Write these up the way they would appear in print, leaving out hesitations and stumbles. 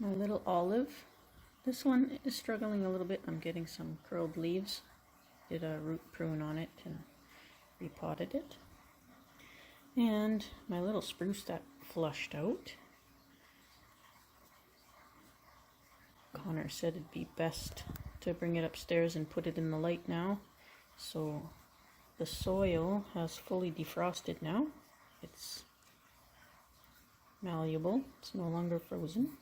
My little olive. This one is struggling a little bit. I'm getting some curled leaves. Did a root prune on it and repotted it. And my little spruce that flushed out. Connor said it'd be best to bring it upstairs and put it in the light now. So the soil has fully defrosted now. It's malleable. It's no longer frozen.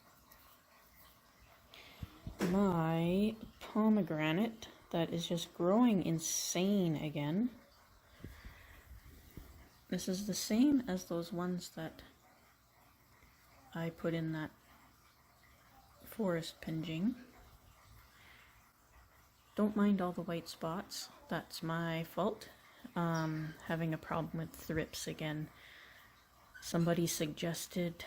My pomegranate that is just growing insane again. This is the same as those ones that I put in that forest pinging. Don't mind all the white spots. That's my fault. Having a problem with thrips again. Somebody suggested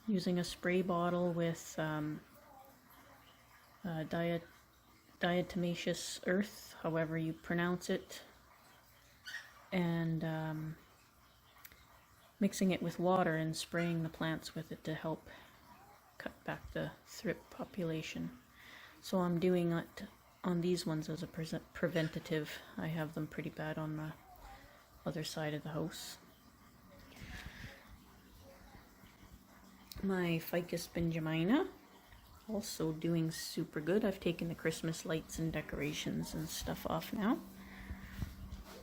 using a spray bottle with diatomaceous earth, however you pronounce it, and mixing it with water and spraying the plants with it to help cut back the thrip population. So I'm doing it on these ones as a preventative. I have them pretty bad on the other side of the house. My ficus benjamina, also doing super good. I've taken the Christmas lights and decorations and stuff off now.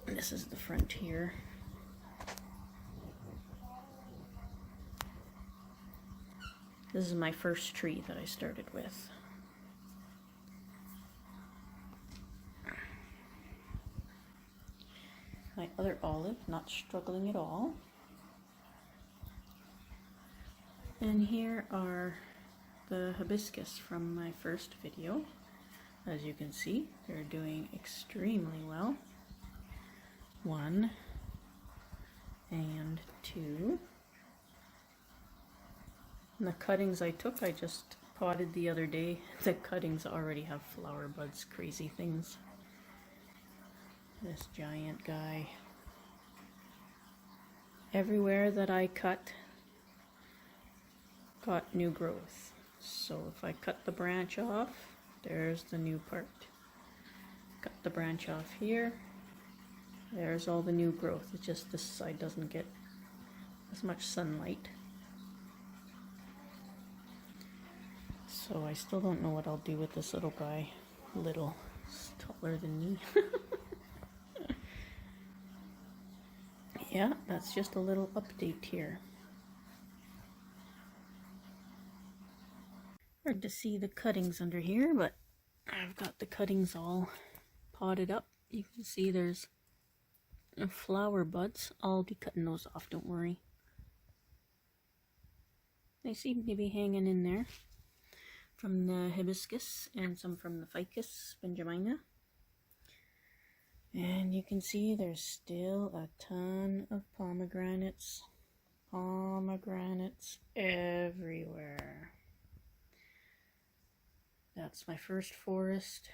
This is the front here. This is my first tree that I started with. My other olive, not struggling at all. And here are the hibiscus from my first video. As you can see, they're doing extremely well. 1 and 2. And the cuttings I took, I just potted the other day. The cuttings already have flower buds, crazy things. This giant guy. Everywhere that I cut got new growth. So if I cut the branch off, there's the new part. Cut the branch off here, there's all the new growth. It's just this side doesn't get as much sunlight. So I still don't know what I'll do with this little guy. Little, he's taller than me. Yeah, that's just a little update here. Hard to see the cuttings under here, but I've got the cuttings all potted up. You can see there's flower buds. I'll be cutting those off, don't worry. They seem to be hanging in there from the hibiscus and some from the ficus benjamina. And you can see there's still a ton of pomegranates. Pomegranates everywhere. That's my first forest.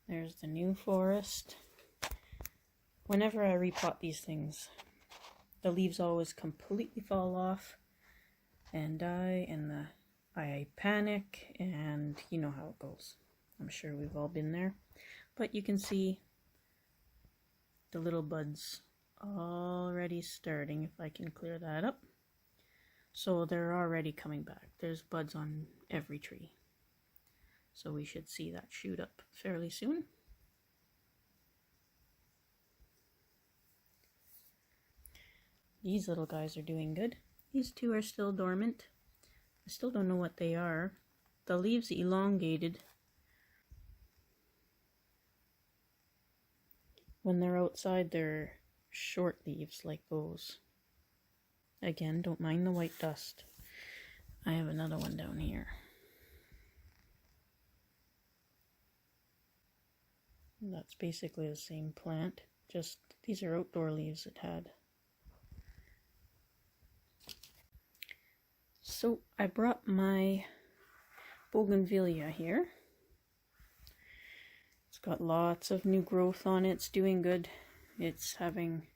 There's the new forest. Whenever I repot these things, the leaves always completely fall off and die, and I panic, and you know how it goes. I'm sure we've all been there. But you can see the little buds already starting, if I can clear that up. So they're already coming back. There's buds on every tree. So we should see that shoot up fairly soon. These little guys are doing good. These two are still dormant. I still don't know what they are. The leaves elongated. When they're outside, they're short leaves like those. Again, don't mind the white dust. I have another one down here. That's basically the same plant, just these are outdoor leaves it had. So I brought my Bougainvillea here. It's got lots of new growth on it. It's doing good. It's having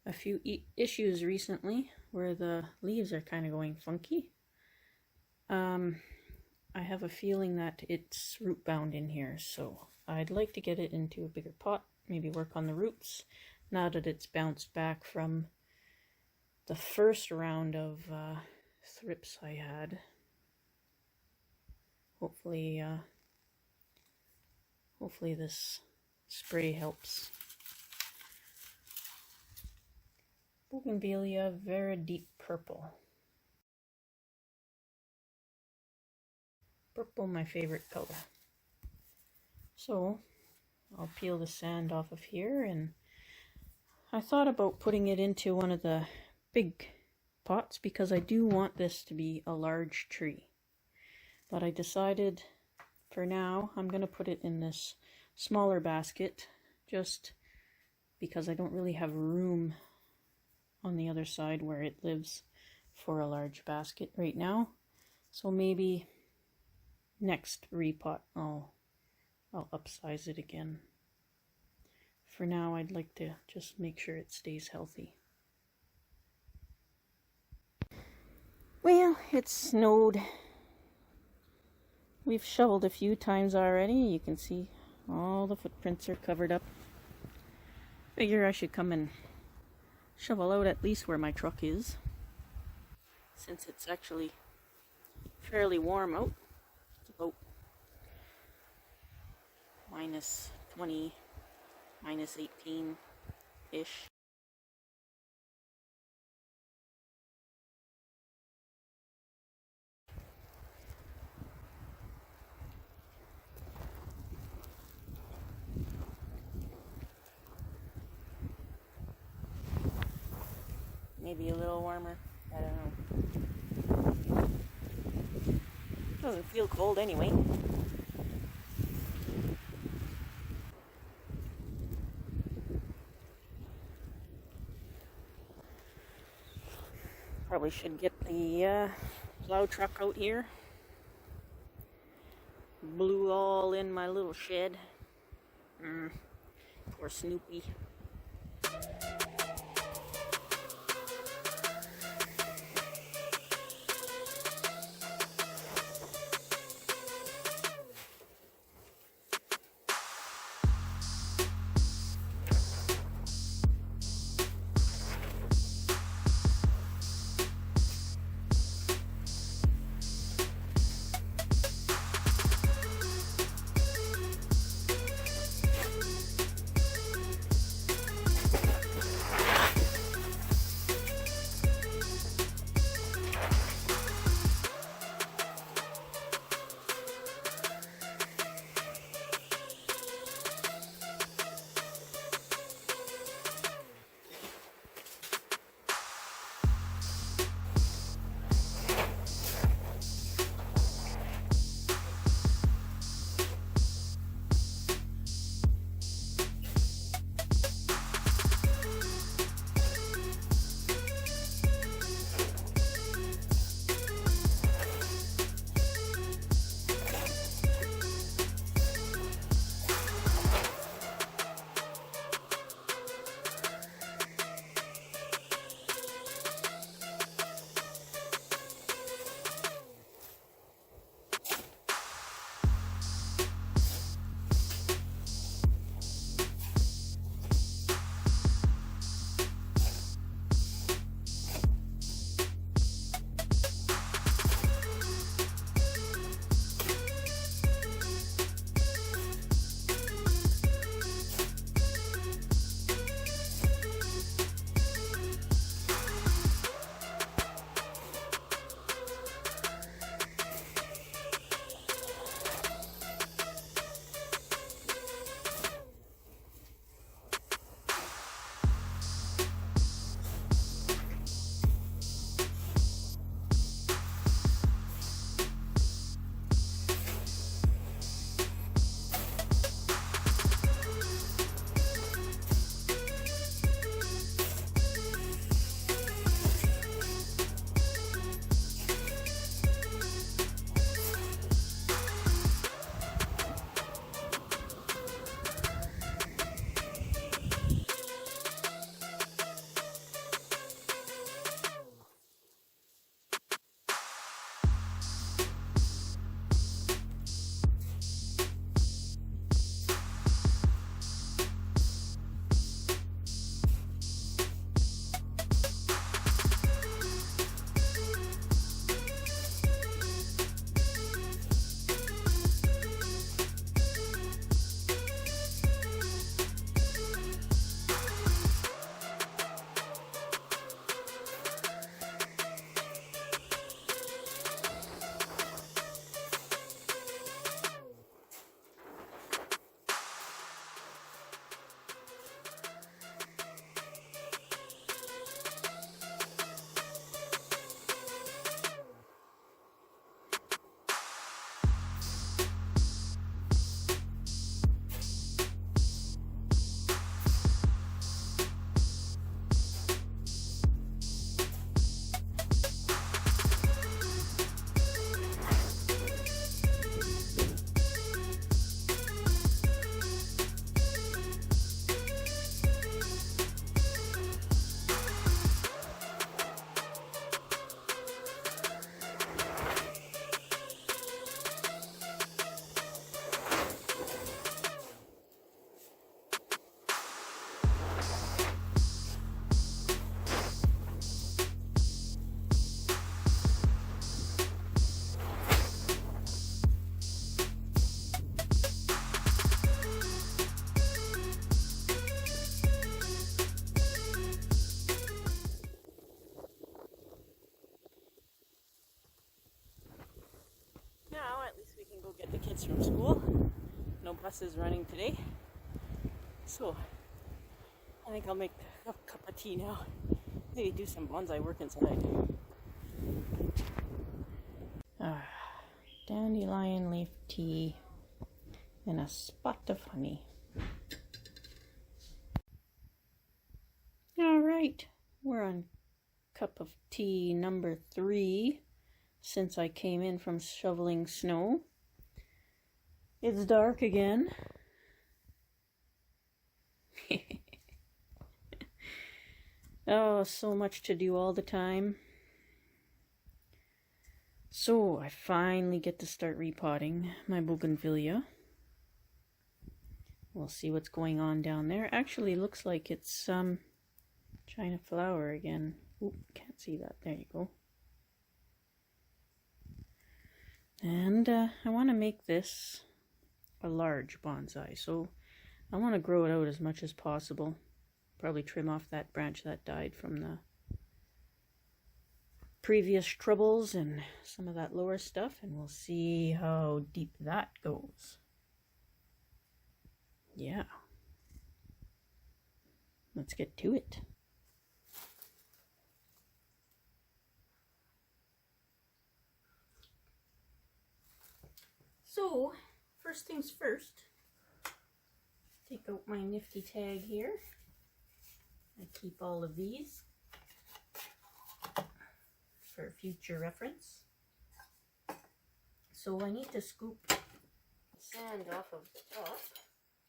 a few issues recently where the leaves are kind of going funky. I have a feeling that it's root bound in here, so I'd like to get it into a bigger pot, maybe work on the roots now that it's bounced back from the first round of thrips I had. Hopefully this spray helps. Bougainvillea, very deep purple. Purple, my favorite color. So I'll peel the sand off of here, and I thought about putting it into one of the big pots because I do want this to be a large tree. But I decided for now I'm going to put it in this smaller basket just because I don't really have room on the other side where it lives for a large basket right now. So maybe next repot I'll upsize it again. For now I'd like to just make sure it stays healthy. Well, it snowed. We've shoveled a few times already. You can see all the footprints are covered up. Figure I should come and shovel out at least where my truck is, since it's actually fairly warm out. It's about minus 20, minus 18-ish. Maybe a little warmer. I don't know. Doesn't feel cold anyway. Probably should get the plow truck out here. Blew all in my little shed. Poor Snoopy. kids from school. No buses running today. So I think I'll make a cup of tea now. Maybe do some bonsai work inside. Dandelion leaf tea and a spot of honey. Alright, we're on cup of tea number 3 since I came in from shoveling snow. It's dark again. Oh, so much to do all the time. So I finally get to start repotting my Bougainvillea. We'll see what's going on down there. Actually, looks like it's China flower again. Oop, can't see that. There you go. And I want to make this a large bonsai, so I want to grow it out as much as possible. Probably trim off that branch that died from the previous troubles and some of that lower stuff, and we'll see how deep that goes. Yeah. Let's get to it. So, first things first, take out my nifty tag here. I keep all of these for future reference. So I need to scoop sand off of the top.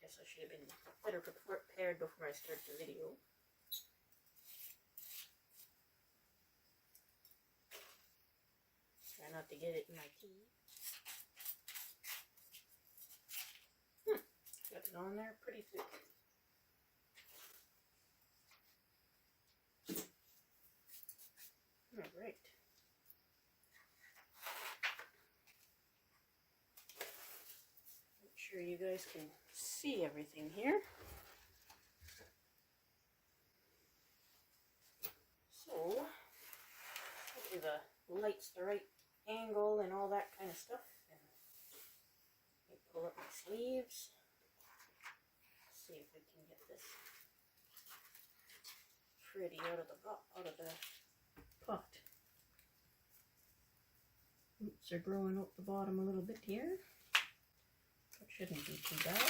Guess I should have been better prepared before I start the video. Try not to get it in my tea. Got it on there pretty thick. Alright. Make sure you guys can see everything here. So, hopefully the light's the right angle and all that kind of stuff. And let me pull up my sleeves. See if we can get this pretty out of the pot. Roots are growing out the bottom a little bit here. That shouldn't be too bad.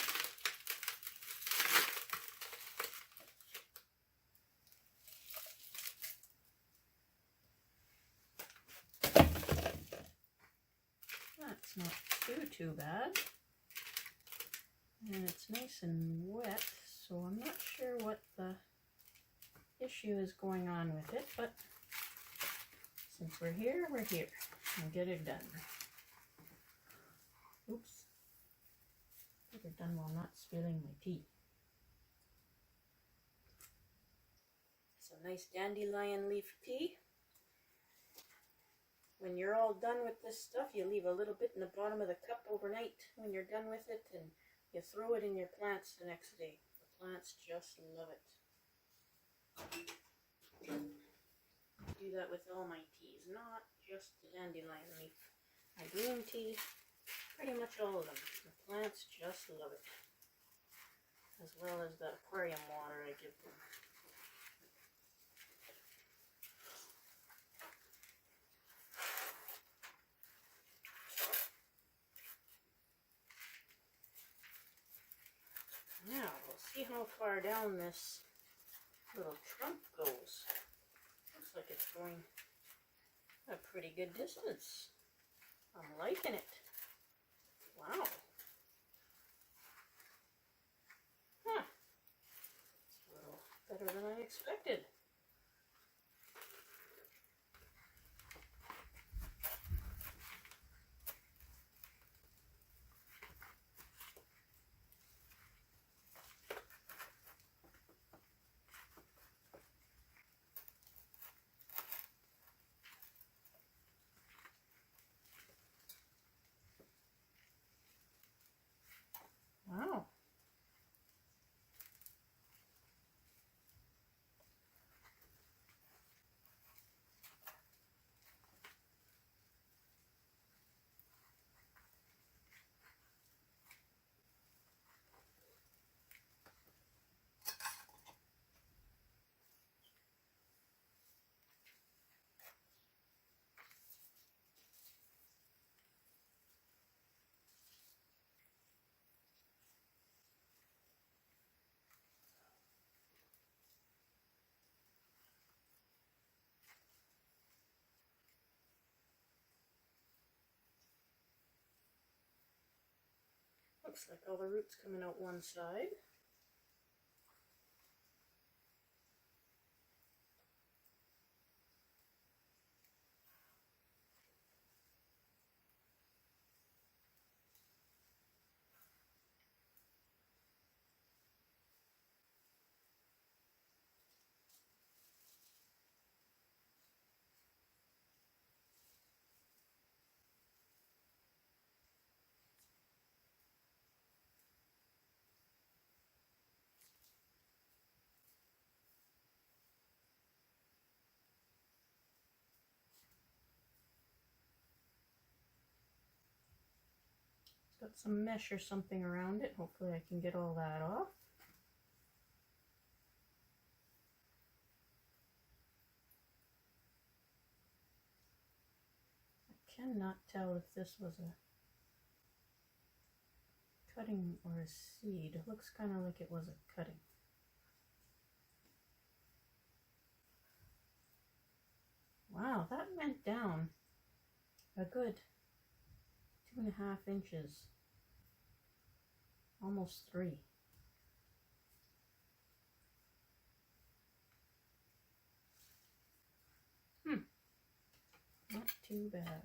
That's not too bad. And it's nice and wet, so I'm not sure what the issue is going on with it, but since we're here, we'll get it done. Oops. Get it done while not spilling my tea. It's a nice dandelion leaf tea. When you're all done with this stuff, you leave a little bit in the bottom of the cup overnight when you're done with it, and you throw it in your plants the next day. The plants just love it. I do that with all my teas, not just the dandelion leaf. My green tea, pretty much all of them. The plants just love it. As well as the aquarium water I give them. Now, we'll see how far down this little trunk goes. Looks like it's going a pretty good distance. I'm liking it. Wow. Huh. It's a little better than I expected. Wow. Looks like all the roots coming out one side. Got some mesh or something around it. Hopefully I can get all that off. I cannot tell if this was a cutting or a seed. It looks kind of like it was a cutting. Wow, that went down a good 2.5 inches. Almost 3. Not too bad.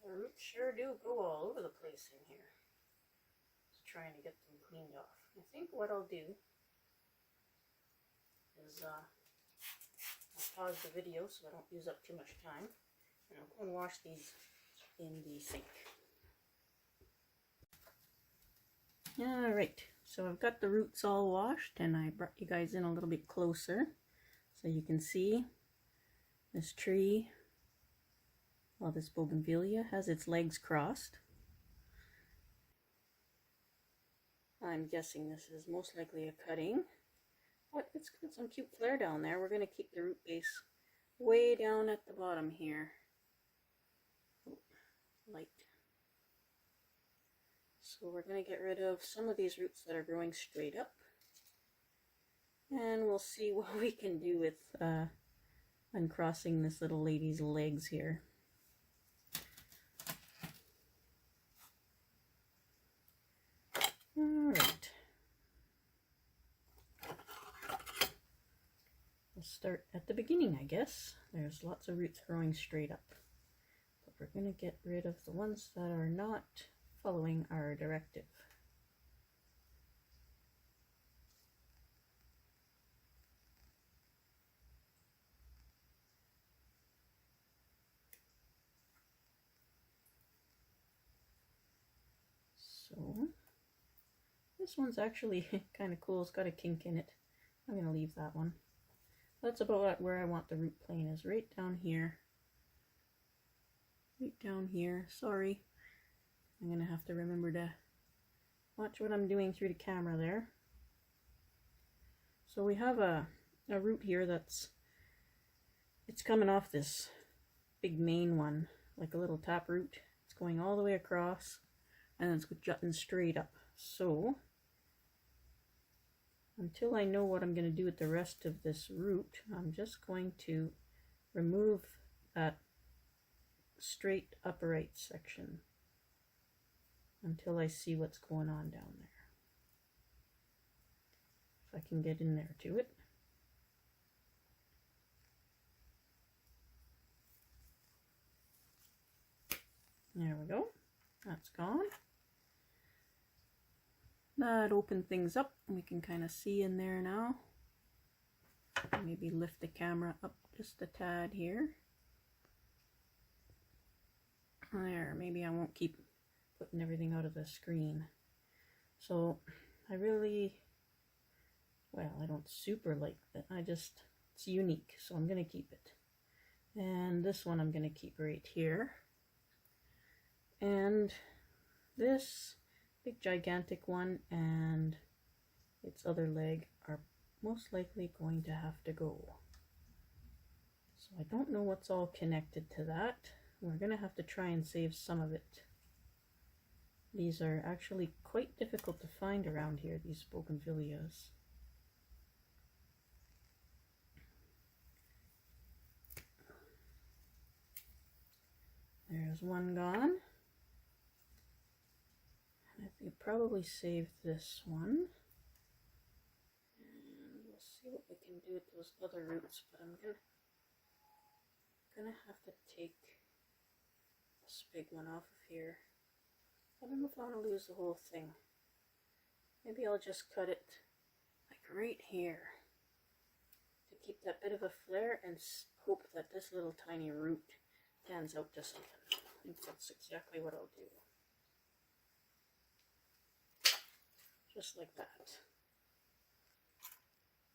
The roots sure do go all over the place in here. Just trying to get them cleaned off. I think what I'll do is I'll pause the video so I don't use up too much time, and I'll go and wash these in the sink. Alright, so I've got the roots all washed, and I brought you guys in a little bit closer so you can see this tree. Well, this Bougainvillea has its legs crossed. I'm guessing this is most likely a cutting. But it's got some cute flare down there. We're going to keep the root base way down at the bottom here. Oh, light. So we're going to get rid of some of these roots that are growing straight up. And we'll see what we can do with uncrossing this little lady's legs here. Alright. We'll start at the beginning, I guess. There's lots of roots growing straight up. But we're going to get rid of the ones that are not following our directive. So this one's actually kind of cool. It's got a kink in it. I'm going to leave that one. That's about where I want the root plane, is right down here. Right down here. Sorry. I'm going to have to remember to watch what I'm doing through the camera there. So we have a root here it's coming off this big main one, like a little tap root. It's going all the way across and it's jutting straight up. So until I know what I'm going to do with the rest of this root, I'm just going to remove that straight upright section until I see what's going on down there. If I can get in there to it. There we go. That's gone. That opened things up. We can kind of see in there now. Maybe lift the camera up just a tad here. There, maybe I won't keep putting everything out of the screen. So I really, well, I don't super like that. It's unique, so I'm going to keep it. And this one I'm going to keep right here. And this big gigantic one and its other leg are most likely going to have to go. So I don't know what's all connected to that. We're going to have to try and save some of it. These are actually quite difficult to find around here, these bougainvilleas. There's one gone. I think probably save this one. And we'll see what we can do with those other roots, but I'm gonna have to take this big one off of here. I don't know if I want to lose the whole thing. Maybe I'll just cut it like right here to keep that bit of a flare and hope that this little tiny root pans out to something. I think that's exactly what I'll do. Just like that.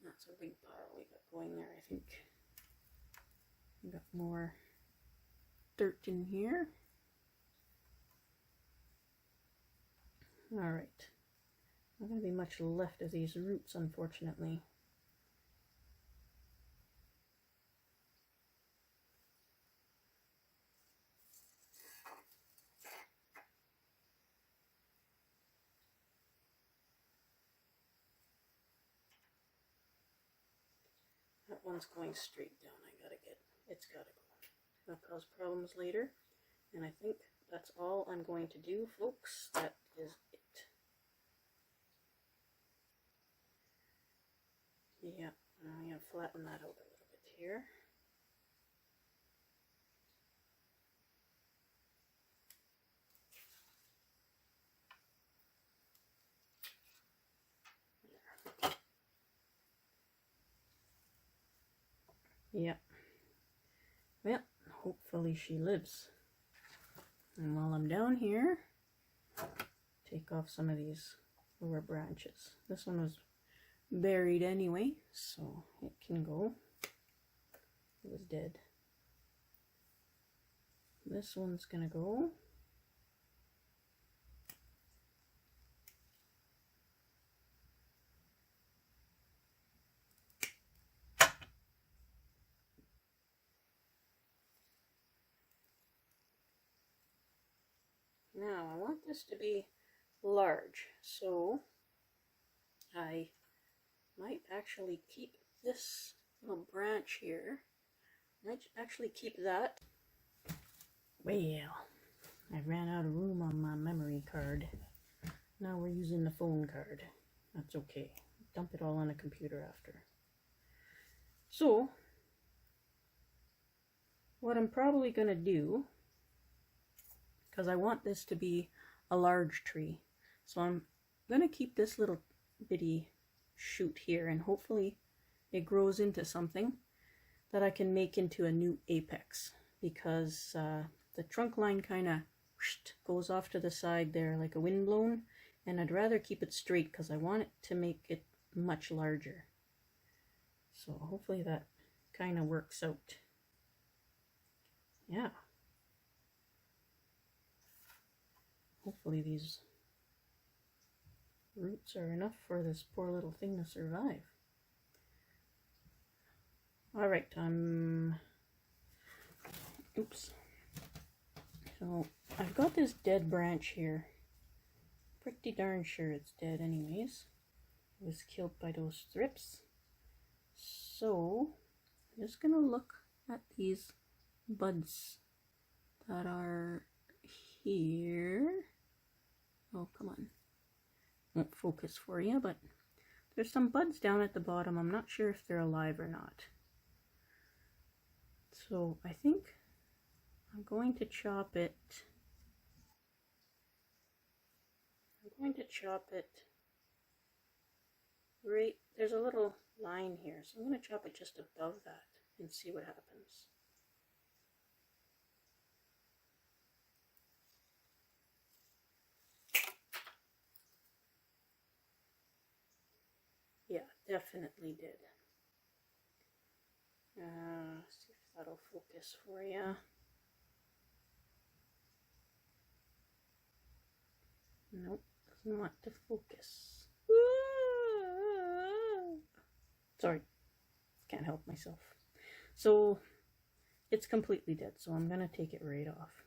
That's a big pile we got going there, I think. We got more dirt in here. Alright. Not going to be much left of these roots, unfortunately. That one's going straight down. It's gotta go. It's gonna cause problems later. And I think that's all I'm going to do, folks. That is it. Yeah, I'm gonna flatten that out a little bit here. Yeah. Well, hopefully she lives. And while I'm down here, take off some of these lower branches. This one was buried anyway, so it can go. It was dead. This one's gonna go. Now I want this to be large, so I might actually keep this little branch here. Might actually keep that. Well, I ran out of room on my memory card. Now we're using the phone card. That's okay. Dump it all on a computer after. So, what I'm probably going to do, because I want this to be a large tree, so I'm going to keep this little bitty shoot here, and hopefully it grows into something that I can make into a new apex, because the trunk line kind of goes off to the side there like a windblown, and I'd rather keep it straight because I want it to make it much larger. So hopefully that kind of works out. Yeah. Hopefully these roots are enough for this poor little thing to survive. All right, oops. So I've got this dead branch here. Pretty darn sure it's dead anyways. It was killed by those thrips. So I'm just gonna look at these buds that are here. Oh, come on. Won't focus for you, but there's some buds down at the bottom. I'm not sure if they're alive or not. So I think I'm going to chop it. Right, there's a little line here, so I'm going to chop it just above that and see what happens. Yeah, definitely did. See if that'll focus for you. Nope, doesn't want to focus. Sorry, can't help myself. So it's completely dead, so I'm gonna take it right off.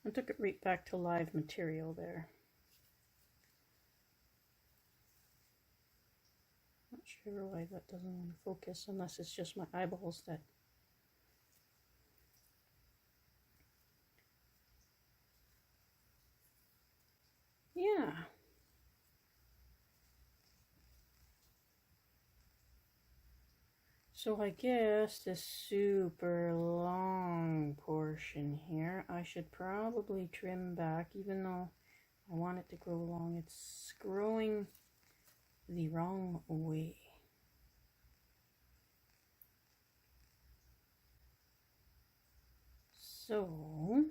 I took it right back to live material there. Not sure why that doesn't want to focus, unless it's just my eyeballs that... Yeah. So I guess this super long portion here, I should probably trim back, even though I want it to grow long. It's growing the wrong way. So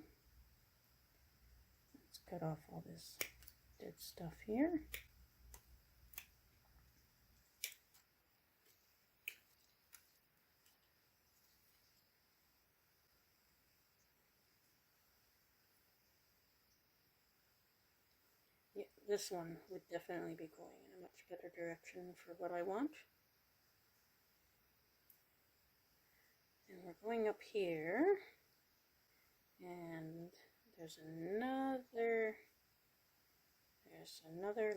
let's cut off all this dead stuff here. Yeah, this one would definitely be going in a much better direction for what I want. And we're going up here, and there's another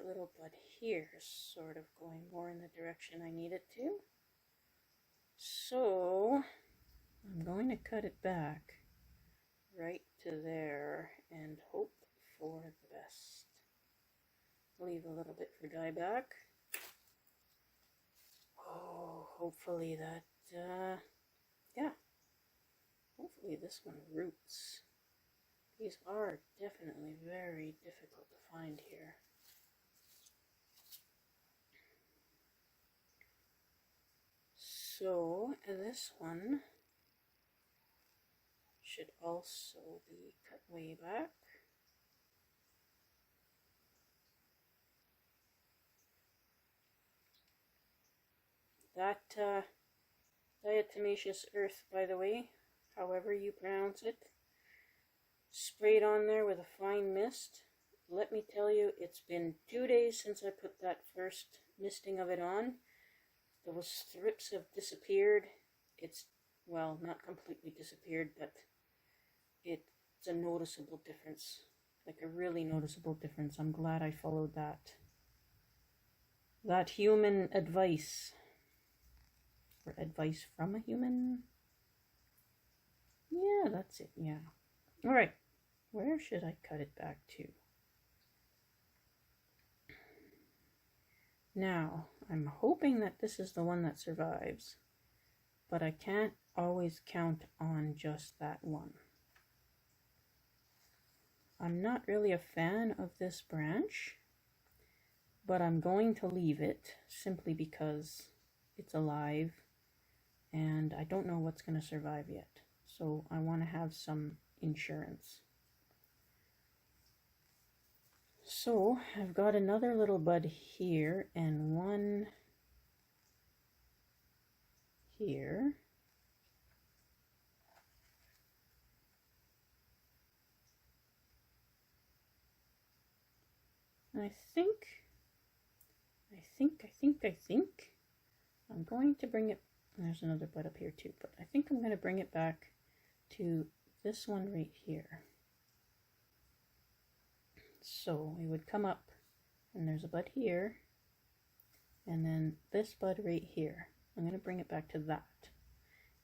little bud here, sort of going more in the direction I need it to. So I'm going to cut it back right to there and hope for the best. Leave a little bit for dieback. Oh, hopefully that, yeah. Hopefully this one roots. These are definitely very difficult to find here. So this one should also be cut way back. That diatomaceous earth, by the way, however you pronounce it, sprayed on there with a fine mist. Let me tell you, it's been 2 days since I put that first misting of it on. Those thrips have disappeared. It's, well, not completely disappeared, but it's a noticeable difference. Like a really noticeable difference. I'm glad I followed that human advice. Or advice from a human? Yeah, that's it, yeah. Alright, where should I cut it back to? Now, I'm hoping that this is the one that survives, but I can't always count on just that one. I'm not really a fan of this branch, but I'm going to leave it simply because it's alive and I don't know what's going to survive yet. So I want to have some insurance. So I've got another little bud here and one here. I think I'm going to bring it, there's another bud up here too, but I think I'm going to bring it back to this one right here. So it would come up and there's a bud here and then this bud right here. I'm going to bring it back to that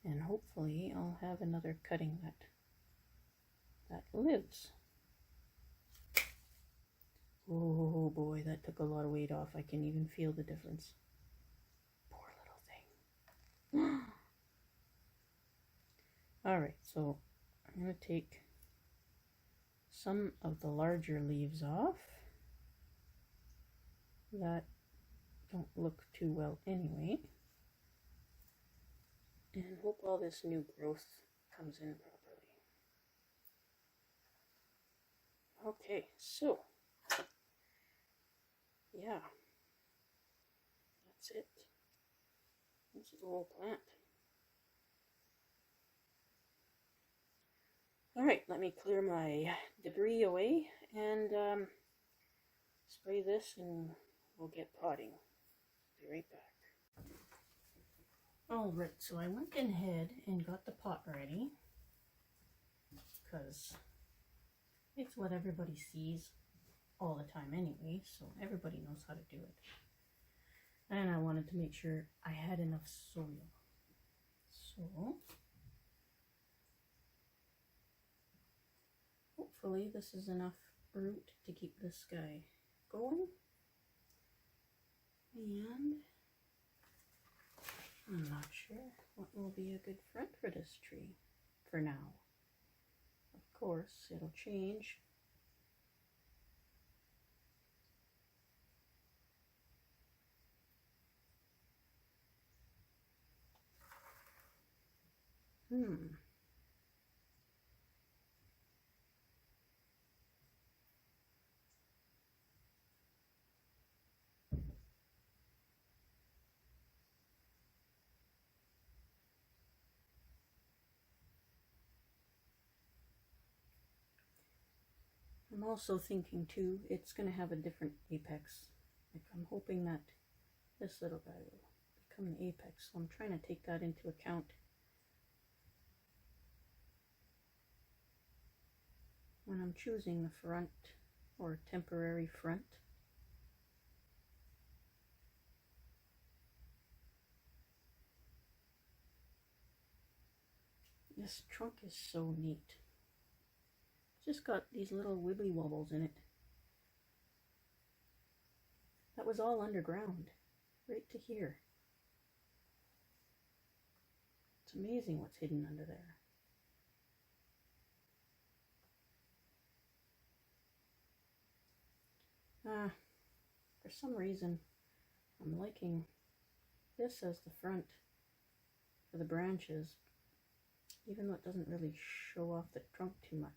and hopefully I'll have another cutting that lives. Oh boy, that took a lot of weight off. I can even feel the difference. Poor little thing. Alright, so I'm going to take some of the larger leaves off that don't look too well anyway. And hope all this new growth comes in properly. Okay, so yeah, that's it. This is the whole plant. Alright, let me clear my debris away and spray this and we'll get potting. Be right back. Alright, so I went ahead and got the pot ready because it's what everybody sees all the time anyway, so everybody knows how to do it. And I wanted to make sure I had enough soil. So hopefully this is enough root to keep this guy going. And I'm not sure what will be a good front for this tree for now. Of course, it'll change. I'm also thinking too, it's going to have a different apex. Like I'm hoping that this little guy will become the apex. So I'm trying to take that into account when I'm choosing the front or temporary front. This trunk is so neat. It's just got these little wibbly wobbles in it. That was all underground, right to here. It's amazing what's hidden under there. For some reason, I'm liking this as the front for the branches, even though it doesn't really show off the trunk too much.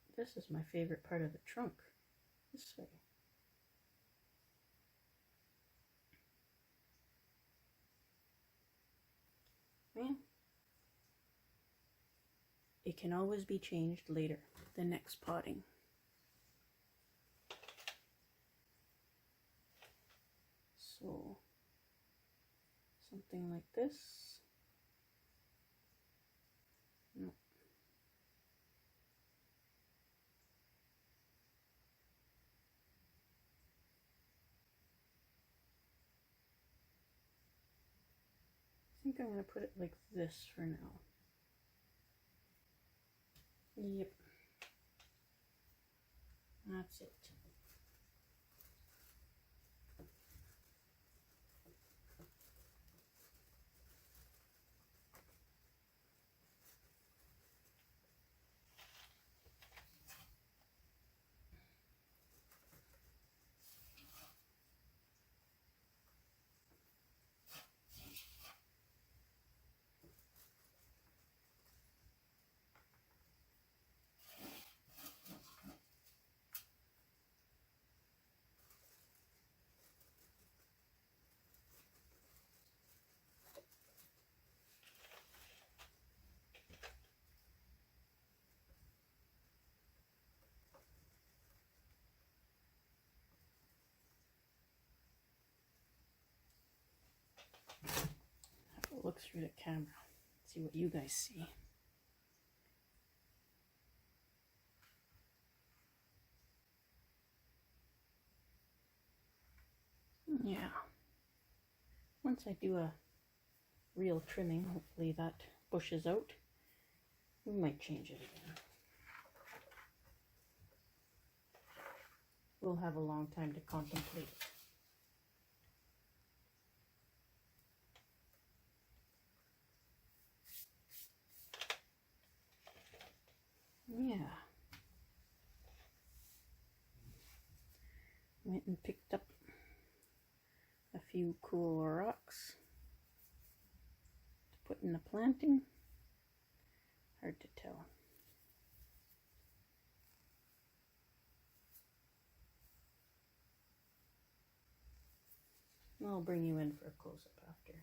But this is my favorite part of the trunk, this way. Man, it can always be changed later, the next potting. So, something like this. No. I think I'm going to put it like this for now. Yep. That's it. it looks through the camera. See what you guys see. Yeah. Once I do a real trimming, hopefully that bushes out. We might change it again. We'll have a long time to contemplate it. Yeah. Went and picked up a few cool rocks to put in the planting. Hard to tell. I'll bring you in for a close-up after.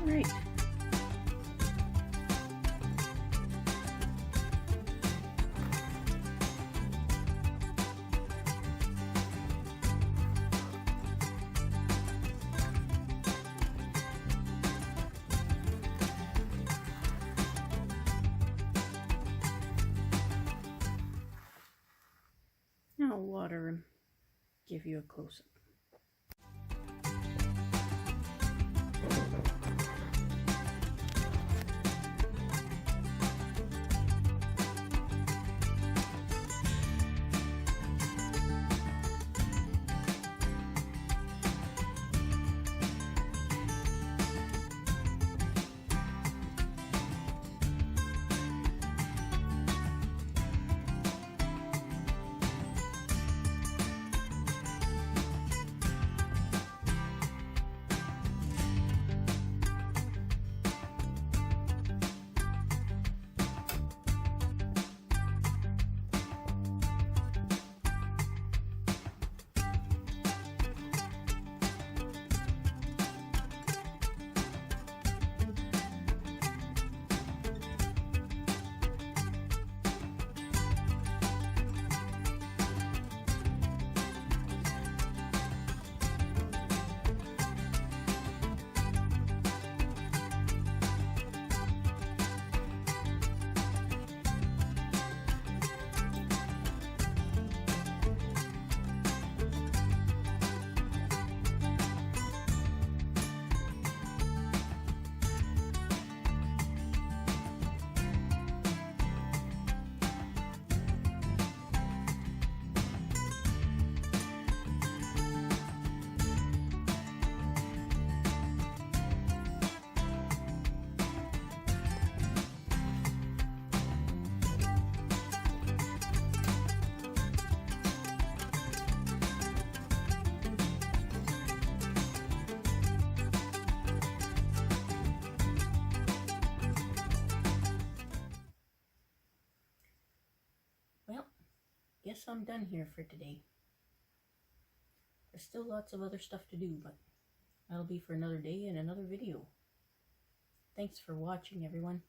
Right. Now I'll water and give you a close-up. Well, guess I'm done here for today. There's still lots of other stuff to do, but that'll be for another day and another video. Thanks for watching, everyone.